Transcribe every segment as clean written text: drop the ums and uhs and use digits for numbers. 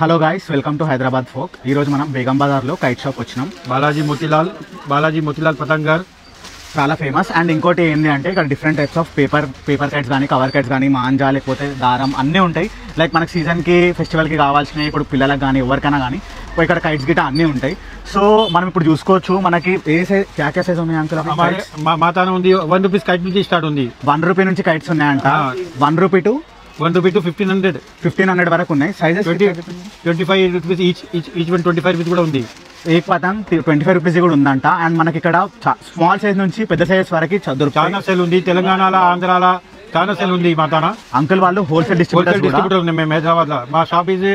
Hello guys, welcome to Hyderabad folk. ఈ రోజు మనం బేగం బజార్లో కైట్ షాప్ వచ్చినాం. బాలాజీ మోతీలాల్ పతంగర్ చాలా ఫేమస్. అండ్ ఇంకోటి ఏంటి అంటే ఇక్కడ different types of paper kites కానీ, కవర్ కైట్స్ కానీ, మాంజా లేకపోతే దారం అన్నీ ఉంటాయి. లైక్ మనకి సీజన్కి, ఫెస్టివల్కి కావాల్సినవి ఇప్పుడు పిల్లలకు కానీ ఎవరికైనా కానీ ఇక్కడ కైట్స్ గిట్ట అన్నీ ఉంటాయి. సో మనం ఇప్పుడు చూసుకోవచ్చు మనకి ఏ సైజ్ క్యా సైజ్ ఉన్నాయి అంకుల్? మా తాను ఉంది. 1 రూపీస్ కైట్ నుంచి స్టార్ట్ ఉంది. 1 రూపీ నుంచి కైట్స్ ఉన్నాయంట. 1 రూపీ టు 1500 వరకు ఉన్నాయి. Sizes 25 rupees each one 25 rupees కూడా ఉంది. ఏక్ పతంగ్ 25 రూపీస్ కూడా ఉందంట. అండ్ మనకి ఇక్కడ స్మాల్ సైజ్ నుంచి పెద్ద సైజ్ వరకు చాలా సేల్ ఉంది. తెలంగాణలో, ఆంధ్రాలో చాలా సేల్ ఉంది. మా తాన అంకుల్ వాళ్ళు హోల్సేల్ డిస్ట్రిబ్యూటర్ ఉంది. మేము హైదరాబాద్ లో మా shop is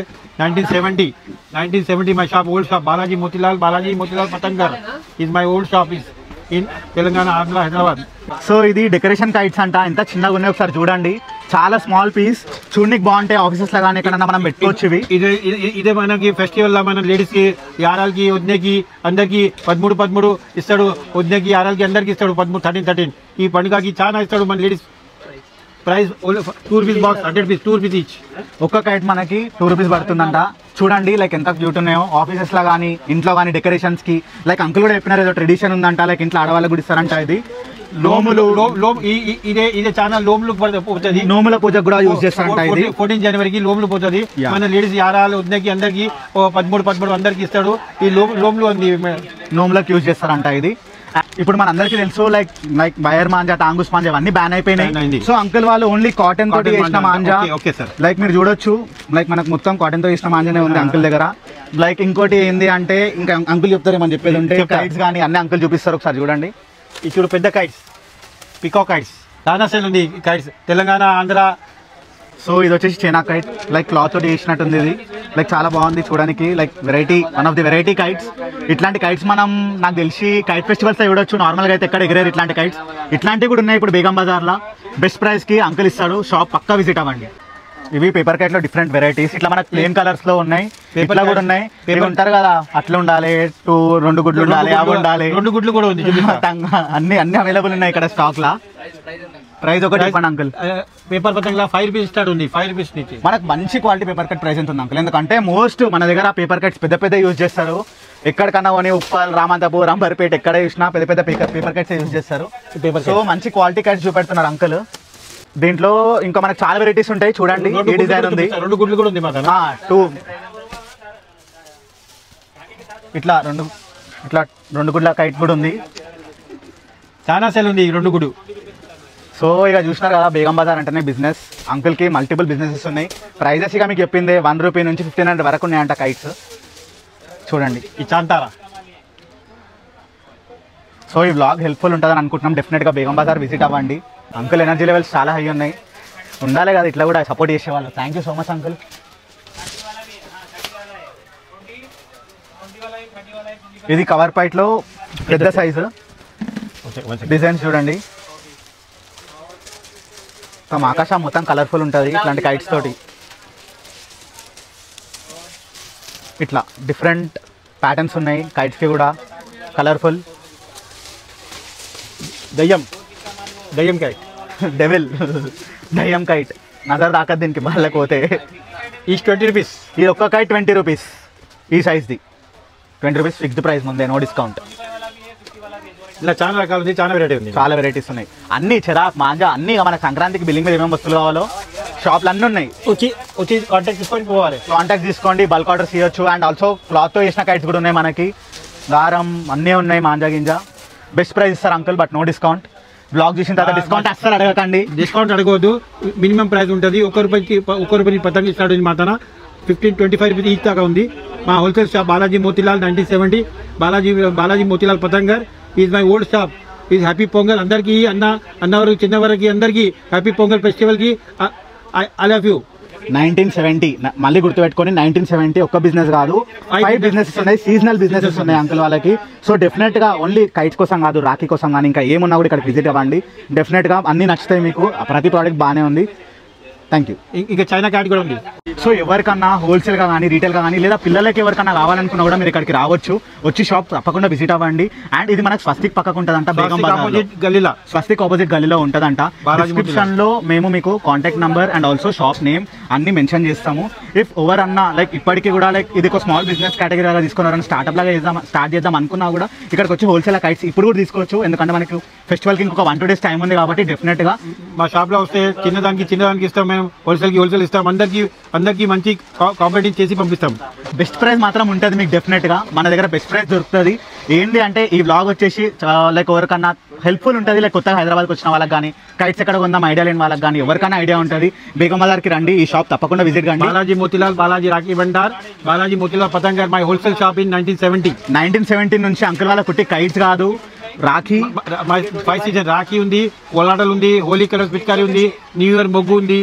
1970 my shop, old shop. Balaji Motilal Patangar is my old shop is in Telangana, Andhra, Hyderabad. So ఇది డెకరేషన్ కైట్స్ అంట. ఎంత చిన్నగా ఉన్నాయి ఒకసారి చూడండి. చాలా స్మాల్ పీస్, చూడడానికి బాగుంటాయి. ఆఫీసెస్ లో కానీ ఎక్కడన్నా మనం పెట్టుకోవచ్చు. ఇదే మనకి ఫెస్టివల్ లో మన లేడీస్ కి, యారాలకి, వదినకి అందరికి 13 ఇస్తాడు. వదినకి, యారాలకి అందరికి ఇస్తాడు. 13 ఈ పండుగకి చాలా ఇస్తాడు మన ladies. Price 2 rupees box, 100 rupees, 2 rupees each. ఒక్క కైట్ మనకి 2 రూపీస్ పడుతుందంట. చూడండి లైక్ ఎంత క్యూట్ ఉన్నాయో. ఆఫీసెస్ లో కానీ, ఇంట్లో కానీ డెకరేషన్స్ కి. లైక్ అంకుల్ కూడా చెప్పినారు ఏదో ట్రెడిషన్ ఉందంట. లైక్ ఇంట్లో ఆడవాళ్ళకి కూడా ఇస్తారంట. ఇది ఇదే చాలా లోములు పోతుంది. నోముల పూజకు కూడా యూజ్ చేస్తారంట. ఇది 14 జనవరికి లోములు పోతుంది. మన లేడీస్ యారాలు, వదినకి అందరికి 13 అందరికి ఇస్తాడు. ఈ లోములు ఉంది, నోములకు యూజ్ చేస్తారంట. ఇది ఇప్పుడు మన అందరికీ తెలుసు లైక్ బయర్ మాంజా, టాంగుస్ మాంజా అవన్నీ బ్యాన్ అయిపోయినాయి. సో అంకుల్ వాళ్ళు ఓన్లీ కాటన్ తోటి చేసిన మాంజా. లైక్ మీరు చూడొచ్చు, లైక్ మనకు మొత్తం కాటన్ తో చేసిన మాంజానే ఉంది అంకుల్ దగ్గర. లైక్ ఇంకోటి ఏంది అంటే, ఇంకా అంకుల్ చెప్తారు ఏమని చెప్పేది ఉంటే, కైట్స్ కానీ అన్ని అంకుల్ చూపిస్తారు. ఒకసారి చూడండి. ఇప్పుడు పెద్ద కైట్స్, పికో కైట్స్ చాలా సేల్ ఉంది. కైట్స్ తెలంగాణ, ఆంధ్ర. సో ఇది వచ్చేసి చైనా కైట్. లైక్ క్లాత్ తోటి చేసినట్టుంది. ఇది లైక్ చాలా బాగుంది చూడడానికి. Like variety, one of the variety kites. ఇట్లాంటి కైట్స్ మనం నాకు తెలిసి కైట్ ఫెస్టివల్స్ చూడొచ్చు. నార్మల్గా అయితే ఎక్కడ ఎగరేరు ఇట్లాంటి కైట్స్. ఇట్లాంటివి కూడా ఉన్నాయి ఇప్పుడు బేగం బజార్లో. బెస్ట్ ప్రైస్ కి అంకుల్ ఇస్తాడు. షాప్ పక్కా విజిట్ అవ్వండి. ఇవి పేపర్ కైట్ లో డిఫరెంట్ వెరైటీస్. ఇట్లా మనకు ప్లేన్ కలర్స్ లో ఉన్నాయి, పేపర్ కూడా ఉన్నాయి. ఇవి ఉంటారు కదా, అట్లా ఉండాలి, 2 గుడ్లు ఉండాలి, అవి ఉండాలి. 2 గుడ్లు కూడా ఉంది. అన్ని అవైలబుల్ ఉన్నాయి ఇక్కడ స్టాక్ లా. ప్రైస్ ఒకటి చెప్పండి అంకుల్. పేపర్ పతంగా 5 రూపీస్ స్టార్ట్ ఉంది. 5 రూపీస్ నుంచి మనకు మంచి క్వాలిటీ పేపర్ కట్ ప్రైస్ ఎంత ఉంది అంకుల్? ఎందుకంటే మోస్ట్ మన దగ్గర పేపర్ కట్స్ పెద్ద యూజ్ చేస్తారు. ఎక్కడికన్నా కొని ఉప్పల్, రామంతపూర్, అంబర్పేట ఎక్కడ చూసినా పెద్ద పేపర్ కట్స్ యూజ్ చేస్తారు. సో మంచి క్వాలిటీ కట్స్ చూపెడుతున్నారు అంకుల్. దీంట్లో ఇంకా మనకు చాలా వెరైటీస్ ఉంటాయి. చూడండి ఈ డిజైన్ ఉంది. 2 గుడ్లు కూడా ఉంది. 2 ఇట్లా 2 గుడ్ల కైట్ కూడా ఉంది. చాలా సేల్ ఉంది 2 గుడ్డు. సో ఇక చూసినారు కదా, బేగం బజార్ అంటేనే బిజినెస్. అంకుల్కి మల్టిపుల్ బిజినెసెస్ ఉన్నాయి. ప్రైజెస్ ఇక మీకు చెప్పింది 1 రూపీ నుంచి 1500 వరకు ఉన్నాయంట కైట్స్. చూడండి ఈ చాంతారా. సో ఈ వ్లాగ్ హెల్ప్ఫుల్ ఉంటుందని అనుకుంటున్నాం. డెఫినెట్గా బేగం బజార్ విజిట్ అవ్వండి. అంకుల్ ఎనర్జీ లెవెల్స్ చాలా హై ఉన్నాయి. ఉండాలి కదా ఇట్లా కూడా సపోర్ట్ చేసేవాళ్ళు. Thank you so much uncle. ఇది కవర్ పైట్లో పెద్ద సైజు డిజైన్ చూడండి. ఆకాశం మొత్తం కలర్ఫుల్ ఉంటుంది ఇట్లాంటి కైట్స్ తోటి. ఇట్లా డిఫరెంట్ ప్యాటర్న్స్ ఉన్నాయి కైట్స్కి కూడా, కలర్ఫుల్. దయ్యం కైట్, డెవిల్ దయ్యం కైట్. నజర్ దాకా దీనికి బాగాలేకపోతే. ఈ 20 రూపీస్. ఈ ఒక్క కైట్ 20 రూపీస్. ఈ సైజ్ది 20 రూపీస్ ఫిక్స్డ్ ప్రైస్, ముందే నో డిస్కౌంట్. ఇలా చాలా రకాలు ఉంది, చాలా వెరైటీ ఉంది. చాలా వెరైటీస్ ఉన్నాయి. అన్ని చెరాక్, మాంజా అన్ని. మనకు సంక్రాంతికి బిల్లింగ్ మీద ఏమేమి వస్తువులు కావాలో షాప్లు అన్నీ ఉన్నాయి. వచ్చి కాంటాక్ట్ తీసుకొని పోవాలి. కాంటాక్ట్ తీసుకోండి, బల్క్ ఆర్డర్స్ చేయొచ్చు. అండ్ ఆల్సో క్లాత్తో చేసిన కైట్స్ కూడా ఉన్నాయి మనకి. దారం అన్నీ ఉన్నాయి. మాంజా గింజా బెస్ట్ ప్రైస్ ఇస్తారు uncle, but no discount. Blog చూసిన తర్వాత డిస్కౌంట్ అస్సలు అడగకండి. డిస్కౌంట్ అడగవద్దు. మినిమం ప్రైస్ ఉంటుంది. 1 రూపాయి పతంగి స్టార్ట్ అయింది. మా తన 15-25 రూపీస్ ఈచ్ దాకా ఉంది. మా wholesale shop Balaji Motilal 1970. Balaji Motilal Patangar is my old shop. Is happy Pongal అందరికీ. అన్నవరకు చిన్నవరకు అందరికీ హ్యాపీ పొంగల్ ఫెస్టివల్కి. I love you. 1970 మళ్ళీ గుర్తుపెట్టుకొని, 1970 ఒక్క బిజినెస్ కాదు, 5 బిజినెసెస్ ఉన్నాయి. సీజనల్ బిజినెసెస్ ఉన్నాయి అంకుల్ వాళ్ళకి. సో డెఫినెట్ గా ఓన్లీ కైట్స్ కోసం కాదు, రాఖీ కోసం కానీ ఇంకా ఏమున్నా కూడా ఇక్కడ విజిట్ అవ్వండి. డెఫినెట్ గా అన్ని నచ్చుతాయి మీకు. ప్రతి ప్రోడక్ట్ బాగానే ఉంది. Thank you. ఇంకా చైనా క్యాట్ కూడా ఉంది. సో ఎవరికన్నా హోల్సేల్గా కానీ రీటైల్గా కానీ లేదా పిల్లలకి ఎవరికన్నా కావాలనుకున్నా కూడా మీరు ఇక్కడికి రావచ్చు, వచ్చి షాప్ తప్పకుండా విజిట్ అవ్వండి. అండ్ ఇది మనకు స్వస్తిక్ పక్కకు ఉంటుందంట, బేగం బజార్ గల్లీలో, స్వస్తిక్ ఆపోజిట్ గల్లీలో ఉంటుందంట. డిస్క్రిప్షన్ లో మేము మీకు contact number and also shop name అన్ని మెన్షన్ చేస్తాము. ఇఫ్ ఎవరన్నా లైక్ ఇప్పటికీ కూడా లైక్ ఇది ఒక స్మాల్ బిజినెస్ కేటగిరీ లాగా తీసుకున్నారని స్టార్ట్అప్ లాగా స్టార్ట్ చేద్దాం అనుకున్నా కూడా ఇక్కడికి వచ్చి హోల్సేల్ కైట్స్ ఇప్పుడు కూడా తీసుకోవచ్చు. ఎందుకంటే మనకు ఫెస్టివల్కి ఇంకొక 1-2 days టైం ఉంది కాబట్టి డెఫినెట్ గా మా షాప్ లో వస్తే చిన్నదానికి ఇస్తాం, మేము హోల్సేల్ ఇస్తాం, అందరికి మంచి కాంపిటీషన్ చేసి పంపిస్తాం. బెస్ట్ ప్రైస్ మాత్రం ఉంటుంది మీకు, డెఫినెట్ గా మన దగ్గర బెస్ట్ ప్రైస్ దొరుకుతుంది. ఏంటి అంటే ఈ బ్లాగ్ వచ్చేసి లైక్ ఎవరికన్నా హెల్ప్ఫుల్ ఉంటుంది, లైక్ కొత్తగా హైదరాబాద్కి వచ్చిన వాళ్ళకి కానీ కైట్స్ ఎక్కడ కొందాం ఐడియా లేని వాళ్ళకి కానీ ఎవరికైనా ఐడియా ఉంటుంది, బేగం బజార్కి రండి, ఈ షాప్ తప్పకుండా విజిట్ కండి. Balaji Motilal, Balaji Rakhi Bhandar, Balaji Motilal Patangar, my wholesale shop in 1970 నుంచి అంకుల్ వాళ్ళ కుట్టి కైట్స్ కాదు రాఖీ, 5 season రాఖీ ఉంది, కోలాటలు ఉంది, హోలీ కలర్స్ పిచికారీ ఉంది, న్యూ ఇయర్ మొగ్గు ఉంది.